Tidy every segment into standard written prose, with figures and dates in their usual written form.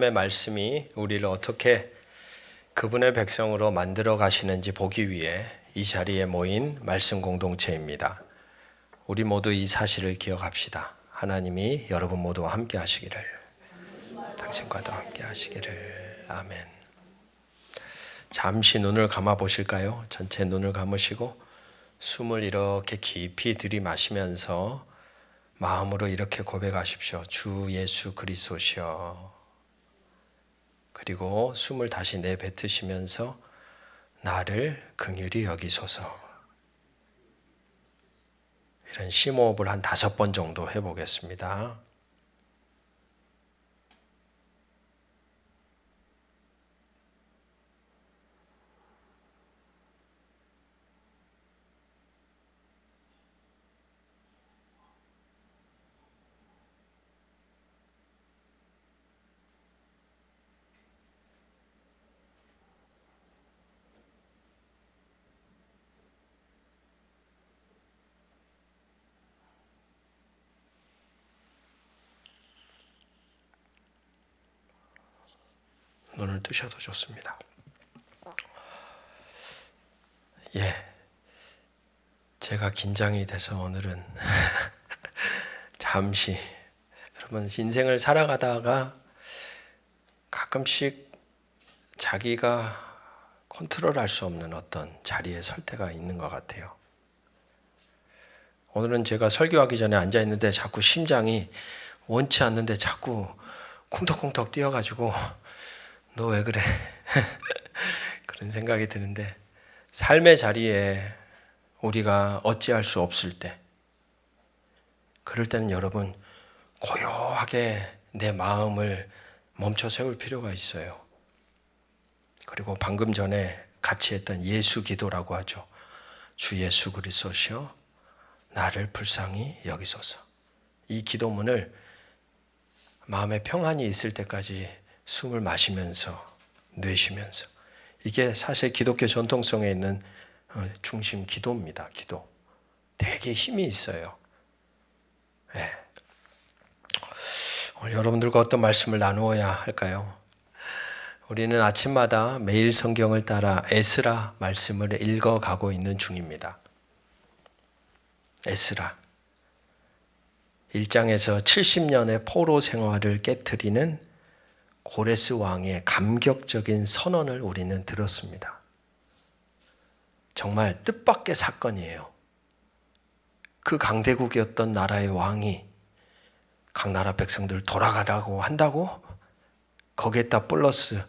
하나님의 말씀이 우리를 어떻게 그분의 백성으로 만들어 가시는지 보기 위해 이 자리에 모인 말씀 공동체입니다. 우리 모두 이 사실을 기억합시다. 하나님이 여러분 모두와 함께 하시기를, 당신과도 함께 하시기를. 아멘. 잠시 눈을 감아 보실까요? 전체 눈을 감으시고 숨을 이렇게 깊이 들이마시면서 마음으로 이렇게 고백하십시오. 주 예수 그리스도시여. 그리고 숨을 다시 내뱉으시면서 나를 긍휼히 여기소서. 이런 심호흡을 한 5번 정도 해보겠습니다. 눈을 뜨셔도 좋습니다. 제가 긴장이 돼서 오늘은 잠시, 여러분 인생을 살아가다가 가끔씩 자기가 컨트롤할 수 없는 어떤 자리에 설 때가 있는 것 같아요. 오늘은 제가 설교하기 전에 앉아 있는데 자꾸 심장이 원치 않는데 자꾸 쿵덕쿵덕 뛰어가지고 너 왜 그래? 그런 생각이 드는데, 삶의 자리에 우리가 어찌할 수 없을 때, 그럴 때는 여러분 고요하게 내 마음을 멈춰 세울 필요가 있어요. 그리고 방금 전에 같이 했던 예수 기도라고 하죠. 주 예수 그리스도시여 나를 불쌍히 여기소서. 이 기도문을 마음에 평안이 있을 때까지 숨을 마시면서 내쉬면서, 이게 사실 기독교 전통성에 있는 중심 기도입니다. 기도. 되게 힘이 있어요. 네. 오늘 여러분들과 어떤 말씀을 나누어야 할까요? 우리는 아침마다 매일 성경을 따라 에스라 말씀을 읽어가고 있는 중입니다. 에스라 1장에서 70년의 포로 생활을 깨트리는 고레스 왕의 감격적인 선언을 우리는 들었습니다. 정말 뜻밖의 사건이에요. 그 강대국이었던 나라의 왕이 각 나라 백성들 돌아가라고 한다고, 거기에다 플러스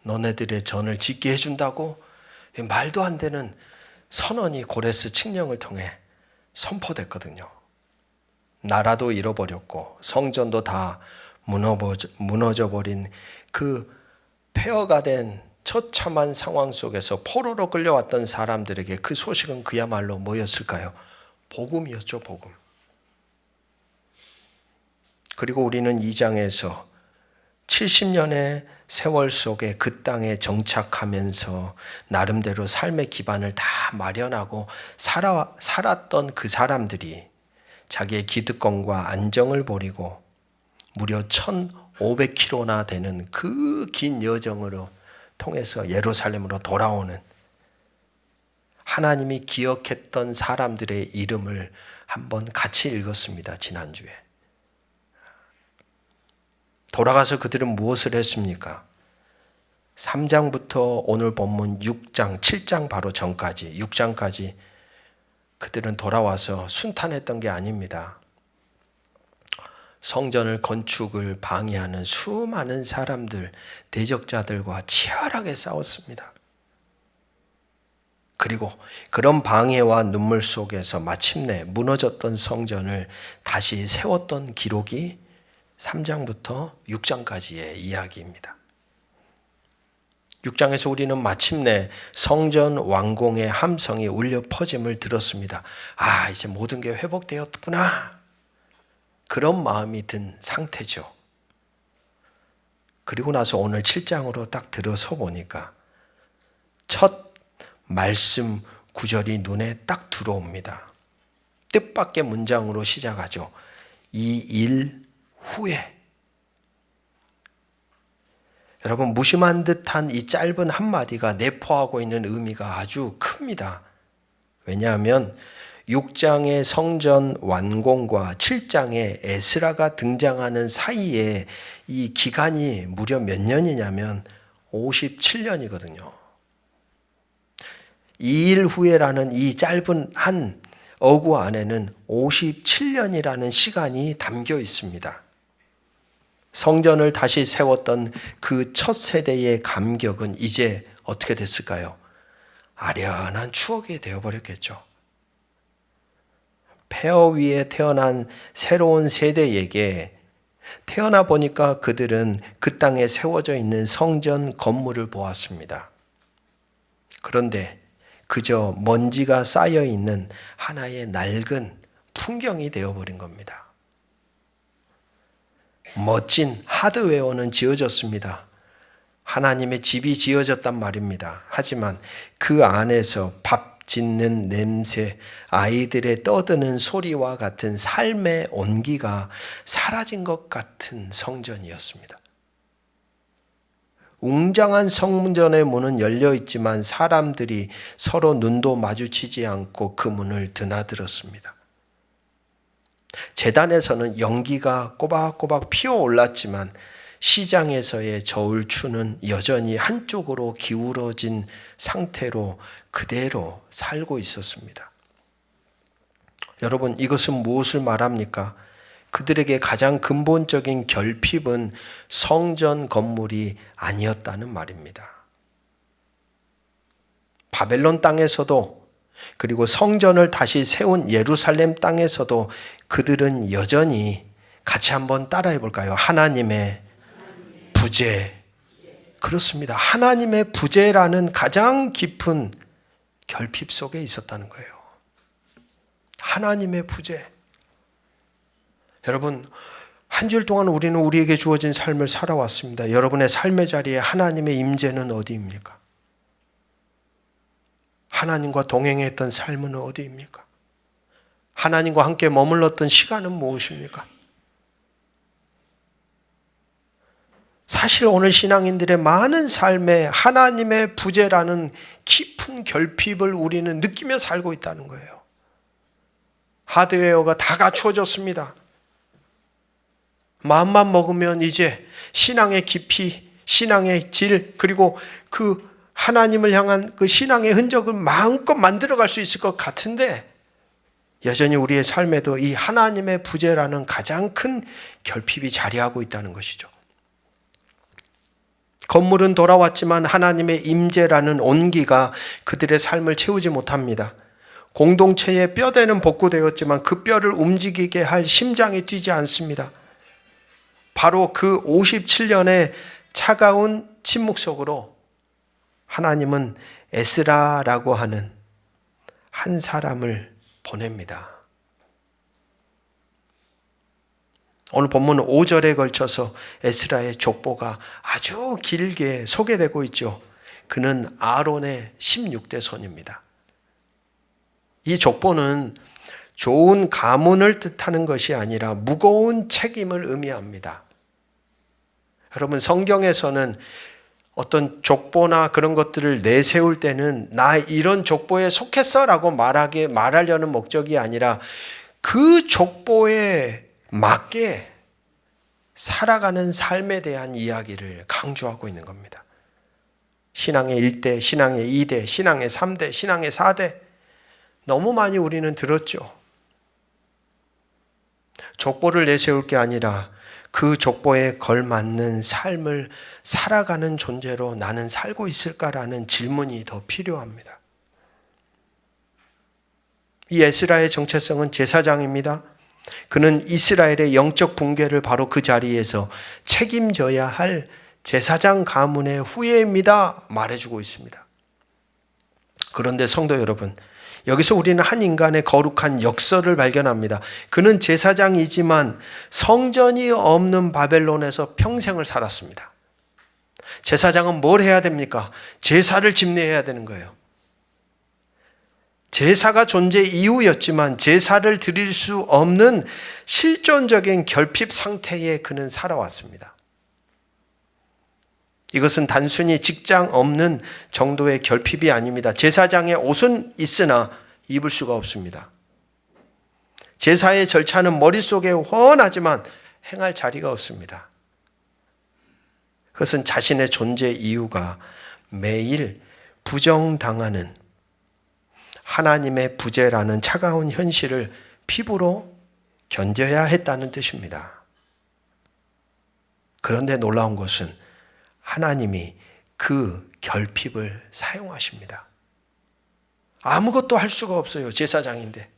너네들의 전을 짓게 해준다고, 말도 안 되는 선언이 고레스 칙령을 통해 선포됐거든요. 나라도 잃어버렸고 성전도 다 무너져버린 그 폐허가 된 처참한 상황 속에서 포로로 끌려왔던 사람들에게 그 소식은 그야말로 뭐였을까요? 복음이었죠, 복음. 그리고 우리는 2장에서 70년의 세월 속에 그 땅에 정착하면서 나름대로 삶의 기반을 다 마련하고 살았던 그 사람들이 자기의 기득권과 안정을 버리고 무려 1500km나 되는 그 긴 여정으로 통해서 예루살렘으로 돌아오는, 하나님이 기억했던 사람들의 이름을 한번 같이 읽었습니다. 지난주에. 돌아가서 그들은 무엇을 했습니까? 3장부터 오늘 본문 6장, 7장 바로 전까지, 6장까지 그들은 돌아와서 순탄했던 게 아닙니다. 성전을 건축을 방해하는 수많은 사람들, 대적자들과 치열하게 싸웠습니다. 그리고 그런 방해와 눈물 속에서 마침내 무너졌던 성전을 다시 세웠던 기록이 3장부터 6장까지의 이야기입니다. 6장에서 우리는 마침내 성전 완공의 함성이 울려 퍼짐을 들었습니다. 아, 이제 모든 게 회복되었구나. 그런 마음이 든 상태죠. 그리고 나서 오늘 7장으로 딱 들어서 보니까 첫 말씀 구절이 눈에 딱 들어옵니다. 뜻밖의 문장으로 시작하죠. 이 일 후에 여러분, 무심한 듯한 이 짧은 한마디가 내포하고 있는 의미가 아주 큽니다. 왜냐하면 6장의 성전 완공과 7장의 에스라가 등장하는 사이에 이 기간이 무려 몇 년이냐면 57년이거든요. 2일 후에라는 이 짧은 한 어구 안에는 57년이라는 시간이 담겨 있습니다. 성전을 다시 세웠던 그 첫 세대의 감격은 이제 어떻게 됐을까요? 아련한 추억이 되어버렸겠죠. 폐허 위에 태어난 새로운 세대에게 태어나 보니까 그들은 그 땅에 세워져 있는 성전 건물을 보았습니다. 그런데 그저 먼지가 쌓여 있는 하나의 낡은 풍경이 되어버린 겁니다. 멋진 하드웨어는 지어졌습니다. 하나님의 집이 지어졌단 말입니다. 하지만 그 안에서 밥 짓는 냄새, 아이들의 떠드는 소리와 같은 삶의 온기가 사라진 것 같은 성전이었습니다. 웅장한 성전의 문은 열려 있지만 사람들이 서로 눈도 마주치지 않고 그 문을 드나들었습니다. 제단에서는 연기가 꼬박꼬박 피어올랐지만 시장에서의 저울추는 여전히 한쪽으로 기울어진 상태로 그대로 살고 있었습니다. 여러분, 이것은 무엇을 말합니까? 그들에게 가장 근본적인 결핍은 성전 건물이 아니었다는 말입니다. 바벨론 땅에서도 그리고 성전을 다시 세운 예루살렘 땅에서도 그들은 여전히 같이 한번 따라해 볼까요? 하나님의 부재. 그렇습니다. 하나님의 부재라는 가장 깊은 결핍 속에 있었다는 거예요. 하나님의 부재. 여러분, 한 주일 동안 우리는 우리에게 주어진 삶을 살아왔습니다. 여러분의 삶의 자리에 하나님의 임재는 어디입니까? 하나님과 동행했던 삶은 어디입니까? 하나님과 함께 머물렀던 시간은 무엇입니까? 사실 오늘 신앙인들의 많은 삶에 하나님의 부재라는 깊은 결핍을 우리는 느끼며 살고 있다는 거예요. 하드웨어가 다 갖추어졌습니다. 마음만 먹으면 이제 신앙의 깊이, 신앙의 질, 그리고 그 하나님을 향한 그 신앙의 흔적을 마음껏 만들어갈 수 있을 것 같은데 여전히 우리의 삶에도 이 하나님의 부재라는 가장 큰 결핍이 자리하고 있다는 것이죠. 건물은 돌아왔지만 하나님의 임재라는 온기가 그들의 삶을 채우지 못합니다. 공동체의 뼈대는 복구되었지만 그 뼈를 움직이게 할 심장이 뛰지 않습니다. 바로 그 57년의 차가운 침묵 속으로 하나님은 에스라라고 하는 한 사람을 보냅니다. 오늘 본문 5절에 걸쳐서 에스라의 족보가 아주 길게 소개되고 있죠. 그는 아론의 16대 손입니다. 이 족보는 좋은 가문을 뜻하는 것이 아니라 무거운 책임을 의미합니다. 여러분, 성경에서는 어떤 족보나 그런 것들을 내세울 때는 나 이런 족보에 속했어라고 말하려는 목적이 아니라 그 족보에 맞게 살아가는 삶에 대한 이야기를 강조하고 있는 겁니다. 신앙의 1대, 신앙의 2대, 신앙의 3대, 신앙의 4대 너무 많이 우리는 들었죠. 족보를 내세울 게 아니라 그 족보에 걸맞는 삶을 살아가는 존재로 나는 살고 있을까라는 질문이 더 필요합니다. 이 에스라의 정체성은 제사장입니다. 그는 이스라엘의 영적 붕괴를 바로 그 자리에서 책임져야 할 제사장 가문의 후예입니다. 말해주고 있습니다. 그런데 성도 여러분, 여기서 우리는 한 인간의 거룩한 역설을 발견합니다. 그는 제사장이지만 성전이 없는 바벨론에서 평생을 살았습니다. 제사장은 뭘 해야 됩니까? 제사를 집례해야 되는 거예요. 제사가 존재 이후였지만 제사를 드릴 수 없는 실존적인 결핍 상태에 그는 살아왔습니다. 이것은 단순히 직장 없는 정도의 결핍이 아닙니다. 제사장의 옷은 있으나 입을 수가 없습니다. 제사의 절차는 머릿속에 훤하지만 행할 자리가 없습니다. 그것은 자신의 존재 이유가 매일 부정당하는 하나님의 부재라는 차가운 현실을 피부로 견뎌야 했다는 뜻입니다. 그런데 놀라운 것은 하나님이 그 결핍을 사용하십니다. 아무것도 할 수가 없어요. 제사장인데.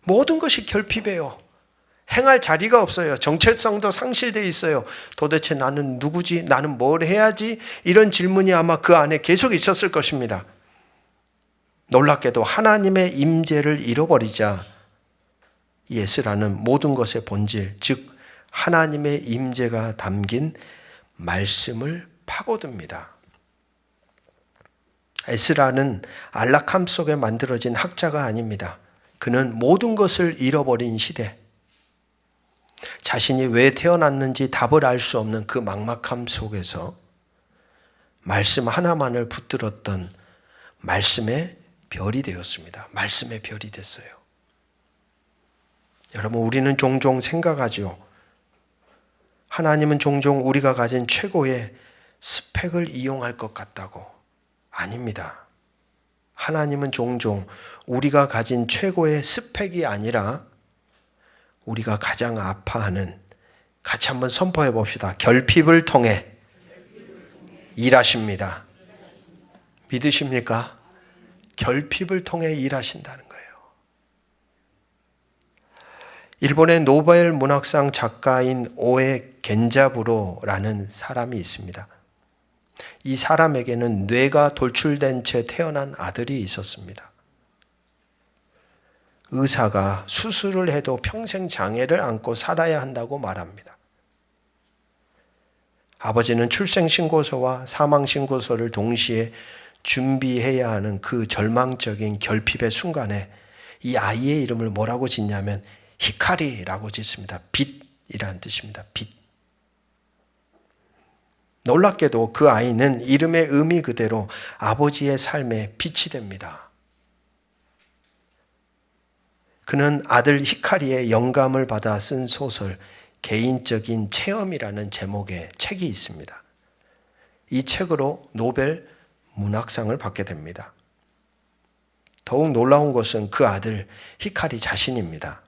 모든 것이 결핍이에요. 행할 자리가 없어요. 정체성도 상실되어 있어요. 도대체 나는 누구지? 나는 뭘 해야지? 이런 질문이 아마 그 안에 계속 있었을 것입니다. 놀랍게도 하나님의 임재를 잃어버리자 에스라는 모든 것의 본질, 즉 하나님의 임재가 담긴 말씀을 파고듭니다. 에스라는 안락함 속에 만들어진 학자가 아닙니다. 그는 모든 것을 잃어버린 시대, 자신이 왜 태어났는지 답을 알 수 없는 그 막막함 속에서 말씀 하나만을 붙들었던 말씀의 별이 되었습니다. 말씀의 별이 됐어요. 여러분, 우리는 종종 생각하죠. 하나님은 종종 우리가 가진 최고의 스펙을 이용할 것 같다고. 아닙니다. 하나님은 종종 우리가 가진 최고의 스펙이 아니라 우리가 가장 아파하는, 같이 한번 선포해 봅시다. 결핍을 통해 일하십니다. 믿으십니까? 결핍을 통해 일하신다는 거예요. 일본의 노벨 문학상 작가인 오에 겐자부로라는 사람이 있습니다. 이 사람에게는 뇌가 돌출된 채 태어난 아들이 있었습니다. 의사가 수술을 해도 평생 장애를 안고 살아야 한다고 말합니다. 아버지는 출생신고서와 사망신고서를 동시에 준비해야 하는 그 절망적인 결핍의 순간에 이 아이의 이름을 뭐라고 짓냐면 히카리라고 짓습니다. 빛이라는 뜻입니다. 빛. 놀랍게도 그 아이는 이름의 의미 그대로 아버지의 삶에 빛이 됩니다. 그는 아들 히카리의 영감을 받아 쓴 소설 개인적인 체험이라는 제목의 책이 있습니다. 이 책으로 노벨 문학상을 받게 됩니다. 더욱 놀라운 것은 그 아들 히카리 자신입니다.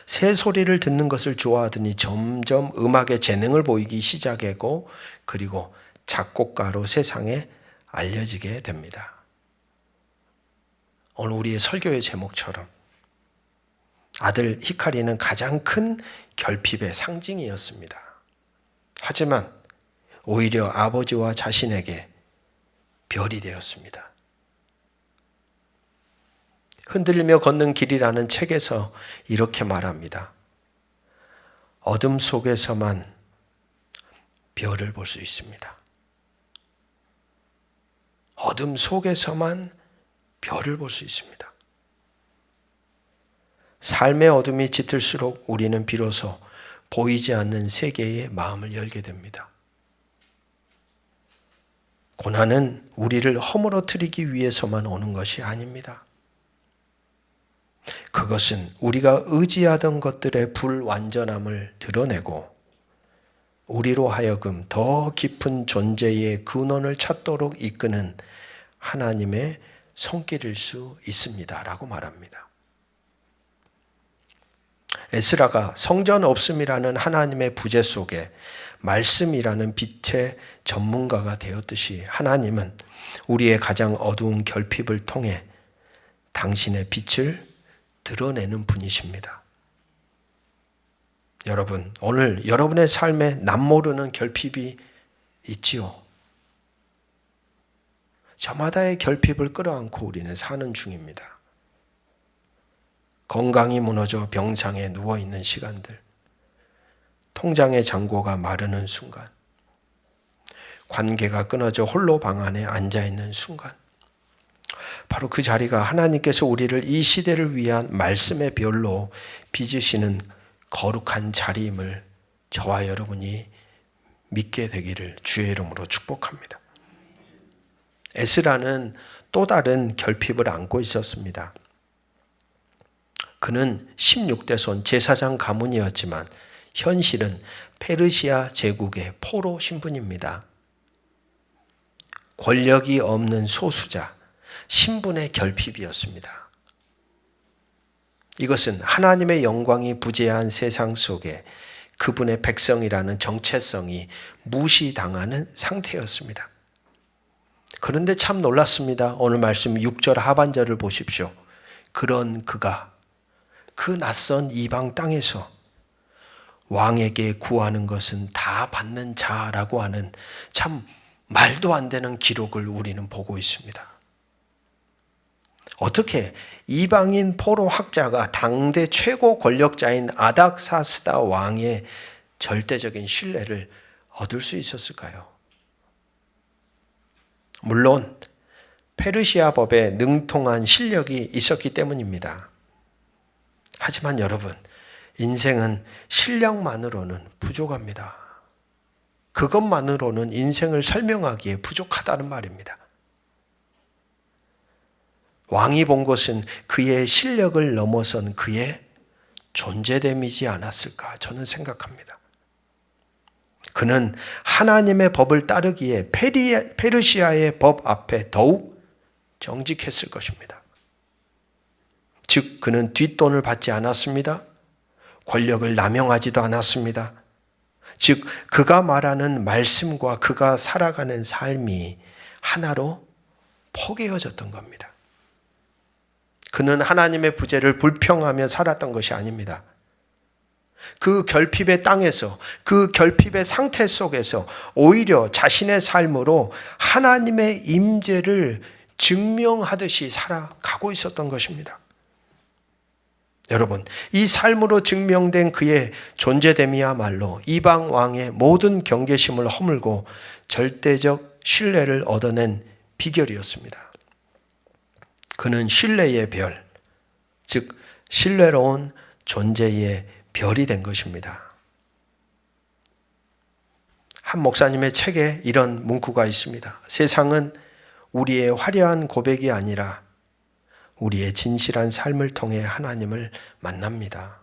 새소리를 듣는 것을 좋아하더니 점점 음악의 재능을 보이기 시작했고, 그리고 작곡가로 세상에 알려지게 됩니다. 오늘 우리의 설교의 제목처럼 아들 히카리는 가장 큰 결핍의 상징이었습니다. 하지만 오히려 아버지와 자신에게 별이 되었습니다. 흔들리며 걷는 길이라는 책에서 이렇게 말합니다. 어둠 속에서만 별을 볼 수 있습니다. 어둠 속에서만 별을 볼 수 있습니다. 삶의 어둠이 짙을수록 우리는 비로소 보이지 않는 세계에 마음을 열게 됩니다. 고난은 우리를 허물어뜨리기 위해서만 오는 것이 아닙니다. 그것은 우리가 의지하던 것들의 불완전함을 드러내고 우리로 하여금 더 깊은 존재의 근원을 찾도록 이끄는 하나님의 손길일 수 있습니다. 라고 말합니다. 에스라가 성전 없음이라는 하나님의 부재 속에 말씀이라는 빛의 전문가가 되었듯이 하나님은 우리의 가장 어두운 결핍을 통해 당신의 빛을 드러내는 분이십니다. 여러분, 오늘 여러분의 삶에 남모르는 결핍이 있지요. 저마다의 결핍을 끌어안고 우리는 사는 중입니다. 건강이 무너져 병상에 누워있는 시간들, 통장의 잔고가 마르는 순간, 관계가 끊어져 홀로 방 안에 앉아있는 순간, 바로 그 자리가 하나님께서 우리를 이 시대를 위한 말씀의 별로 빚으시는 거룩한 자리임을 저와 여러분이 믿게 되기를 주의 이름으로 축복합니다. 에스라는 또 다른 결핍을 안고 있었습니다. 그는 16대 손 제사장 가문이었지만 현실은 페르시아 제국의 포로 신분입니다. 권력이 없는 소수자, 신분의 결핍이었습니다. 이것은 하나님의 영광이 부재한 세상 속에 그분의 백성이라는 정체성이 무시당하는 상태였습니다. 그런데 참 놀랐습니다. 오늘 말씀 6절 하반절을 보십시오. 그런 그가 그 낯선 이방 땅에서 왕에게 구하는 것은 다 받는 자라고 하는 참 말도 안 되는 기록을 우리는 보고 있습니다. 어떻게 이방인 포로 학자가 당대 최고 권력자인 아닥사스다 왕의 절대적인 신뢰를 얻을 수 있었을까요? 물론 페르시아 법에 능통한 실력이 있었기 때문입니다. 하지만 여러분, 인생은 실력만으로는 부족합니다. 그것만으로는 인생을 설명하기에 부족하다는 말입니다. 왕이 본 것은 그의 실력을 넘어선 그의 존재됨이지 않았을까 저는 생각합니다. 그는 하나님의 법을 따르기에 페르시아의 법 앞에 더욱 정직했을 것입니다. 즉 그는 뒷돈을 받지 않았습니다. 권력을 남용하지도 않았습니다. 즉 그가 말하는 말씀과 그가 살아가는 삶이 하나로 포개어졌던 겁니다. 그는 하나님의 부재를 불평하며 살았던 것이 아닙니다. 그 결핍의 땅에서, 그 결핍의 상태 속에서 오히려 자신의 삶으로 하나님의 임재를 증명하듯이 살아가고 있었던 것입니다. 여러분, 이 삶으로 증명된 그의 존재됨이야말로 이방 왕의 모든 경계심을 허물고 절대적 신뢰를 얻어낸 비결이었습니다. 그는 신뢰의 별, 즉 신뢰로운 존재의 별이 된 것입니다. 한 목사님의 책에 이런 문구가 있습니다. 세상은 우리의 화려한 고백이 아니라 우리의 진실한 삶을 통해 하나님을 만납니다.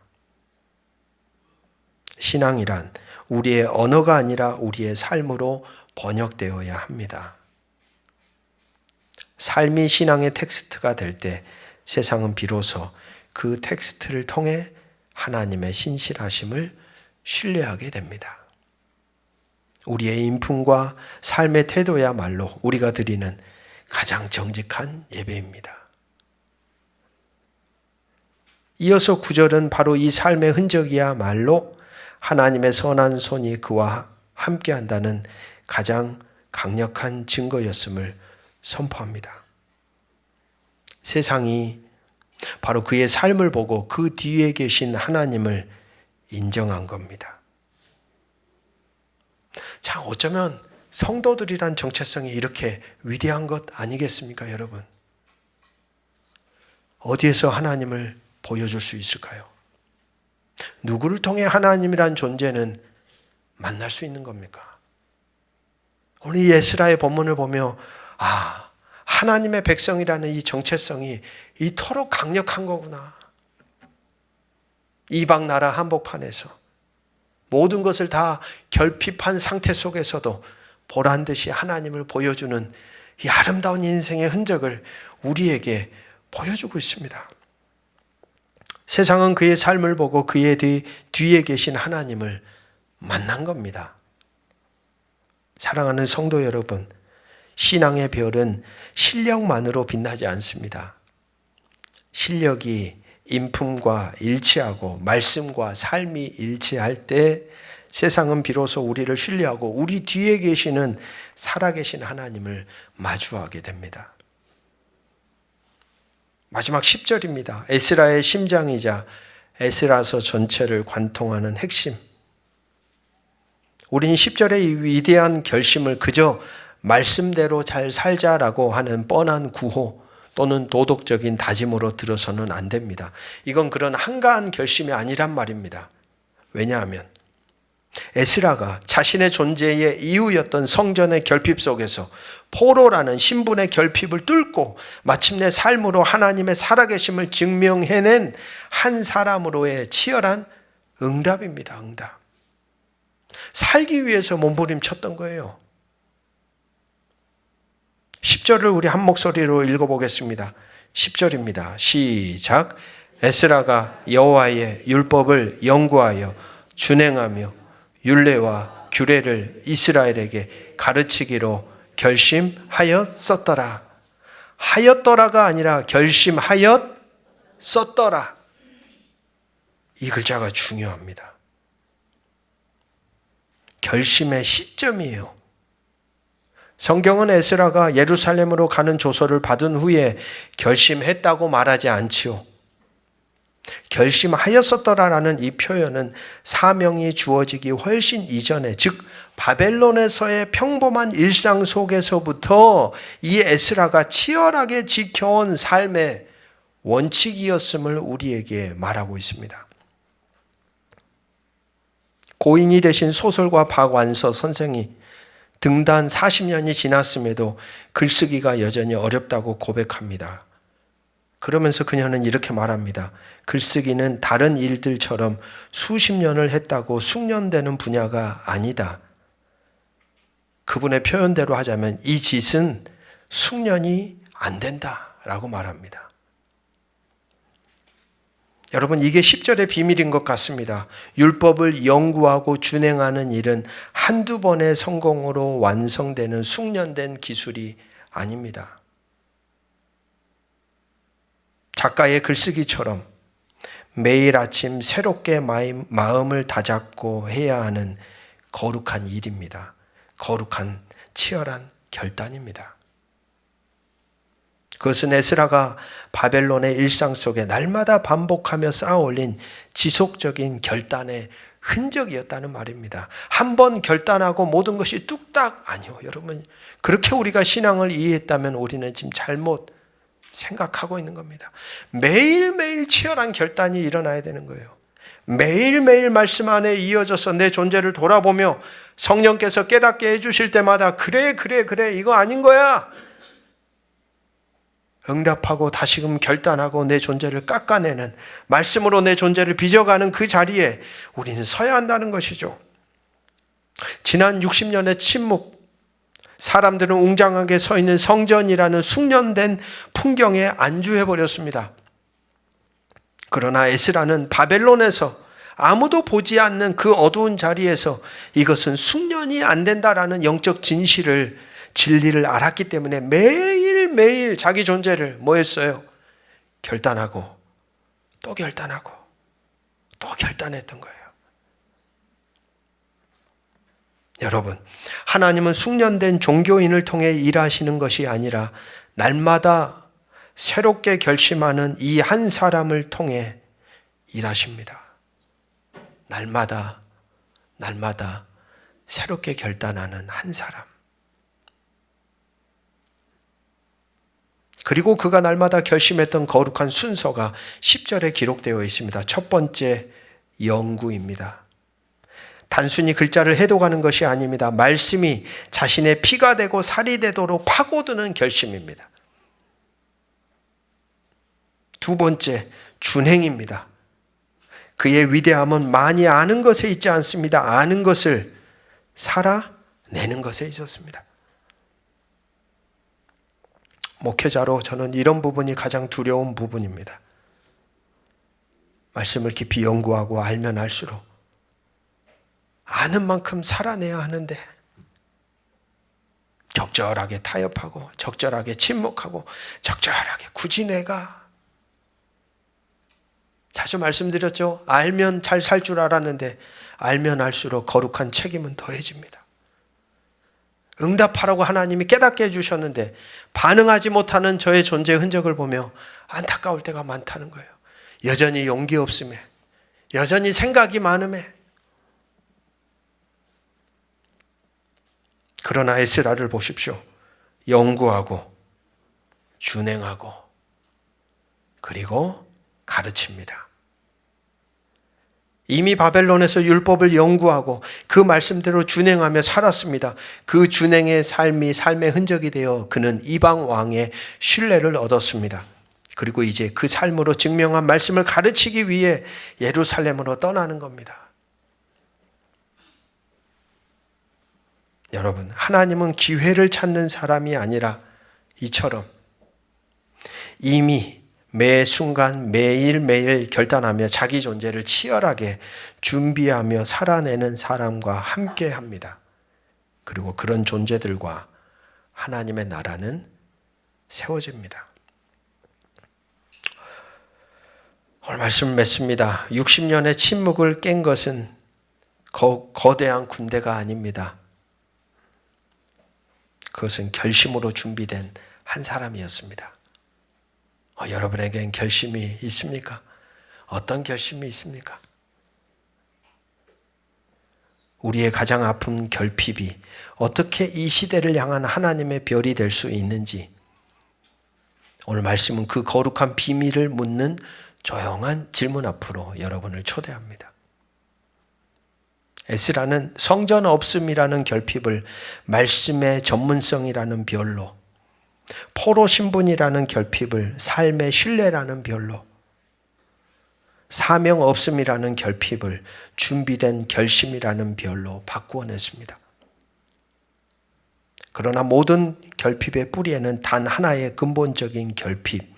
신앙이란 우리의 언어가 아니라 우리의 삶으로 번역되어야 합니다. 삶이 신앙의 텍스트가 될 때 세상은 비로소 그 텍스트를 통해 하나님의 신실하심을 신뢰하게 됩니다. 우리의 인품과 삶의 태도야말로 우리가 드리는 가장 정직한 예배입니다. 이어서 9절은 바로 이 삶의 흔적이야말로 하나님의 선한 손이 그와 함께한다는 가장 강력한 증거였음을 선포합니다. 세상이 바로 그의 삶을 보고 그 뒤에 계신 하나님을 인정한 겁니다. 자, 어쩌면 성도들이란 정체성이 이렇게 위대한 것 아니겠습니까, 여러분? 어디에서 하나님을 보여줄 수 있을까요? 누구를 통해 하나님이란 존재는 만날 수 있는 겁니까? 오늘 이 에스라의 본문을 보며 하나님의 백성이라는 이 정체성이 이토록 강력한 거구나. 이방 나라 한복판에서 모든 것을 다 결핍한 상태 속에서도 보란듯이 하나님을 보여주는 이 아름다운 인생의 흔적을 우리에게 보여주고 있습니다. 세상은 그의 삶을 보고 그의 뒤에 계신 하나님을 만난 겁니다. 사랑하는 성도 여러분, 신앙의 별은 실력만으로 빛나지 않습니다. 실력이 인품과 일치하고 말씀과 삶이 일치할 때 세상은 비로소 우리를 신뢰하고 우리 뒤에 계시는 살아계신 하나님을 마주하게 됩니다. 마지막 10절입니다. 에스라의 심장이자 에스라서 전체를 관통하는 핵심. 우린 10절의 이 위대한 결심을 그저 말씀대로 잘 살자라고 하는 뻔한 구호 또는 도덕적인 다짐으로 들어서는 안 됩니다. 이건 그런 한가한 결심이 아니란 말입니다. 왜냐하면 에스라가 자신의 존재의 이유였던 성전의 결핍 속에서 포로라는 신분의 결핍을 뚫고 마침내 삶으로 하나님의 살아계심을 증명해낸 한 사람으로의 치열한 응답입니다. 응답. 살기 위해서 몸부림쳤던 거예요. 10절을 우리 한 목소리로 읽어보겠습니다. 10절입니다. 시작. 에스라가 여호와의 율법을 연구하여 준행하며 율례와 규례를 이스라엘에게 가르치기로 결심하였었더라. 하였더라가 아니라 결심하였었더라. 이 글자가 중요합니다. 결심의 시점이에요. 성경은 에스라가 예루살렘으로 가는 조서를 받은 후에 결심했다고 말하지 않지요. 결심하였었더라라는 이 표현은 사명이 주어지기 훨씬 이전에, 즉 바벨론에서의 평범한 일상 속에서부터 이 에스라가 치열하게 지켜온 삶의 원칙이었음을 우리에게 말하고 있습니다. 고인이 되신 소설가 박완서 선생이 등단 40년이 지났음에도 글쓰기가 여전히 어렵다고 고백합니다. 그러면서 그녀는 이렇게 말합니다. 글쓰기는 다른 일들처럼 수십 년을 했다고 숙련되는 분야가 아니다. 그분의 표현대로 하자면 이 짓은 숙련이 안 된다라고 말합니다. 여러분, 이게 10절의 비밀인 것 같습니다. 율법을 연구하고 준행하는 일은 한두 번의 성공으로 완성되는 숙련된 기술이 아닙니다. 작가의 글쓰기처럼 매일 아침 새롭게 마음을 다잡고 해야 하는 거룩한 일입니다. 거룩한 치열한 결단입니다. 그것은 에스라가 바벨론의 일상 속에 날마다 반복하며 쌓아올린 지속적인 결단의 흔적이었다는 말입니다. 한 번 결단하고 모든 것이 뚝딱, 아니요. 여러분, 그렇게 우리가 신앙을 이해했다면 우리는 지금 잘못 생각하고 있는 겁니다. 매일매일 치열한 결단이 일어나야 되는 거예요. 매일매일 말씀 안에 이어져서 내 존재를 돌아보며 성령께서 깨닫게 해주실 때마다 그래 이거 아닌 거야 응답하고 다시금 결단하고 내 존재를 깎아내는, 말씀으로 내 존재를 빚어가는 그 자리에 우리는 서야 한다는 것이죠. 지난 60년의 침묵, 사람들은 웅장하게 서 있는 성전이라는 숙련된 풍경에 안주해버렸습니다. 그러나 에스라는 바벨론에서 아무도 보지 않는 그 어두운 자리에서 이것은 숙련이 안 된다라는 영적 진리를 알았기 때문에 매일매일 자기 존재를 뭐 했어요? 결단하고 또 결단하고 또 결단했던 거예요. 여러분, 하나님은 숙련된 종교인을 통해 일하시는 것이 아니라 날마다 새롭게 결심하는 이 한 사람을 통해 일하십니다. 날마다 새롭게 결단하는 한 사람. 그리고 그가 날마다 결심했던 거룩한 순서가 10절에 기록되어 있습니다. 첫 번째, 연구입니다. 단순히 글자를 해독하는 것이 아닙니다. 말씀이 자신의 피가 되고 살이 되도록 파고드는 결심입니다. 두 번째, 준행입니다. 그의 위대함은 많이 아는 것에 있지 않습니다. 아는 것을 살아내는 것에 있었습니다. 목회자로 저는 이런 부분이 가장 두려운 부분입니다. 말씀을 깊이 연구하고 알면 알수록 아는 만큼 살아내야 하는데 적절하게 타협하고 적절하게 침묵하고 적절하게 굳이 내가 자주 말씀드렸죠. 알면 잘 살 줄 알았는데 알면 알수록 거룩한 책임은 더해집니다. 응답하라고 하나님이 깨닫게 해주셨는데 반응하지 못하는 저의 존재의 흔적을 보며 안타까울 때가 많다는 거예요. 여전히 용기 없음에, 여전히 생각이 많음에. 그러나 에스라를 보십시오. 연구하고 준행하고 그리고 가르칩니다. 이미 바벨론에서 율법을 연구하고 그 말씀대로 준행하며 살았습니다. 그 준행의 삶이 삶의 흔적이 되어 그는 이방 왕의 신뢰를 얻었습니다. 그리고 이제 그 삶으로 증명한 말씀을 가르치기 위해 예루살렘으로 떠나는 겁니다. 여러분, 하나님은 기회를 찾는 사람이 아니라 이처럼 이미 매 순간 매일매일 결단하며 자기 존재를 치열하게 준비하며 살아내는 사람과 함께 합니다. 그리고 그런 존재들과 하나님의 나라는 세워집니다. 오늘 말씀 맺습니다. 60년의 침묵을 깬 것은 거대한 군대가 아닙니다. 그것은 결심으로 준비된 한 사람이었습니다. 여러분에겐 결심이 있습니까? 어떤 결심이 있습니까? 우리의 가장 아픈 결핍이 어떻게 이 시대를 향한 하나님의 별이 될 수 있는지, 오늘 말씀은 그 거룩한 비밀을 묻는 조용한 질문 앞으로 여러분을 초대합니다. 에스라는 성전 없음이라는 결핍을 말씀의 전문성이라는 별로, 포로 신분이라는 결핍을 삶의 신뢰라는 별로, 사명 없음이라는 결핍을 준비된 결심이라는 별로 바꾸어냈습니다. 그러나 모든 결핍의 뿌리에는 단 하나의 근본적인 결핍,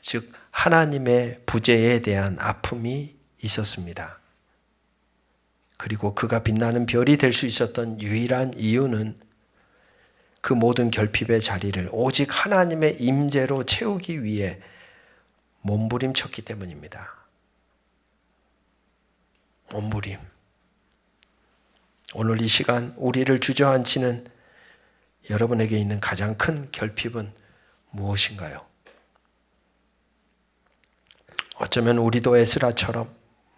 즉 하나님의 부재에 대한 아픔이 있었습니다. 그리고 그가 빛나는 별이 될 수 있었던 유일한 이유는 그 모든 결핍의 자리를 오직 하나님의 임재로 채우기 위해 몸부림쳤기 때문입니다. 몸부림. 오늘 이 시간 우리를 주저앉히는 여러분에게 있는 가장 큰 결핍은 무엇인가요? 어쩌면 우리도 에스라처럼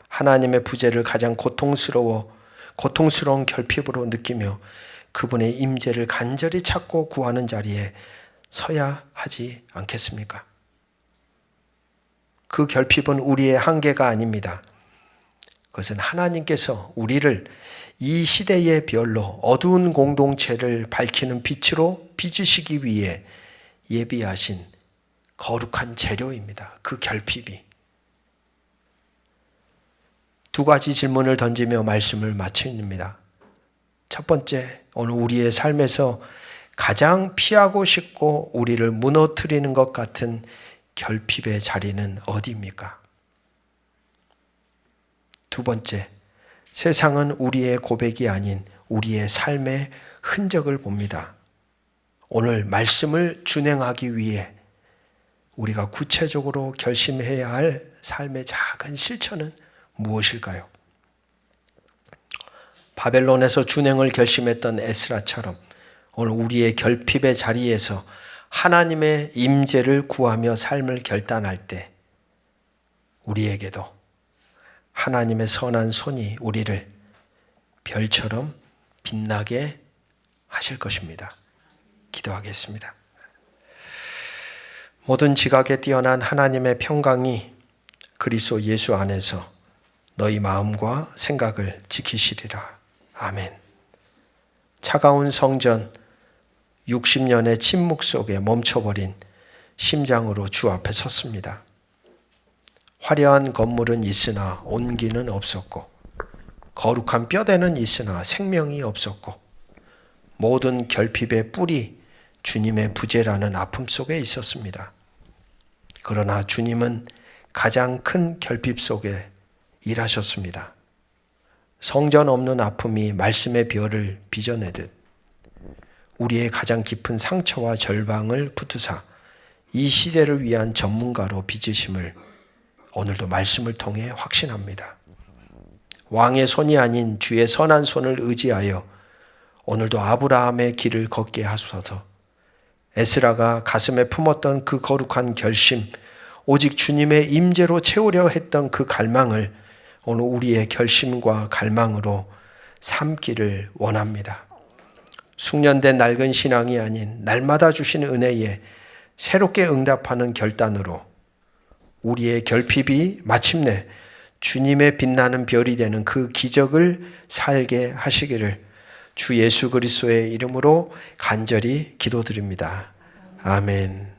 하나님의 부재를 가장 고통스러운 결핍으로 느끼며 그분의 임재를 간절히 찾고 구하는 자리에 서야 하지 않겠습니까? 그 결핍은 우리의 한계가 아닙니다. 그것은 하나님께서 우리를 이 시대의 별로 어두운 공동체를 밝히는 빛으로 빚으시기 위해 예비하신 거룩한 재료입니다. 그 결핍이. 두 가지 질문을 던지며 말씀을 마칩니다. 첫 번째, 오늘 우리의 삶에서 가장 피하고 싶고 우리를 무너뜨리는 것 같은 결핍의 자리는 어디입니까? 두 번째, 세상은 우리의 고백이 아닌 우리의 삶의 흔적을 봅니다. 오늘 말씀을 준행하기 위해 우리가 구체적으로 결심해야 할 삶의 작은 실천은 무엇일까요? 바벨론에서 준행을 결심했던 에스라처럼 오늘 우리의 결핍의 자리에서 하나님의 임재를 구하며 삶을 결단할 때 우리에게도 하나님의 선한 손이 우리를 별처럼 빛나게 하실 것입니다. 기도하겠습니다. 모든 지각에 뛰어난 하나님의 평강이 그리스도 예수 안에서 너희 마음과 생각을 지키시리라. 아멘. 차가운 성전, 60년의 침묵 속에 멈춰버린 심장으로 주 앞에 섰습니다. 화려한 건물은 있으나 온기는 없었고, 거룩한 뼈대는 있으나 생명이 없었고, 모든 결핍의 뿌리 주님의 부재라는 아픔 속에 있었습니다. 그러나 주님은 가장 큰 결핍 속에 일하셨습니다. 성전 없는 아픔이 말씀의 별을 빚어내듯 우리의 가장 깊은 상처와 절망을 붙드사 이 시대를 위한 전문가로 빚으심을 오늘도 말씀을 통해 확신합니다. 왕의 손이 아닌 주의 선한 손을 의지하여 오늘도 아브라함의 길을 걷게 하소서. 에스라가 가슴에 품었던 그 거룩한 결심, 오직 주님의 임재로 채우려 했던 그 갈망을 오늘 우리의 결심과 갈망으로 삼기를 원합니다. 숙련된 낡은 신앙이 아닌 날마다 주신 은혜에 새롭게 응답하는 결단으로 우리의 결핍이 마침내 주님의 빛나는 별이 되는 그 기적을 살게 하시기를 주 예수 그리스도의 이름으로 간절히 기도드립니다. 아멘.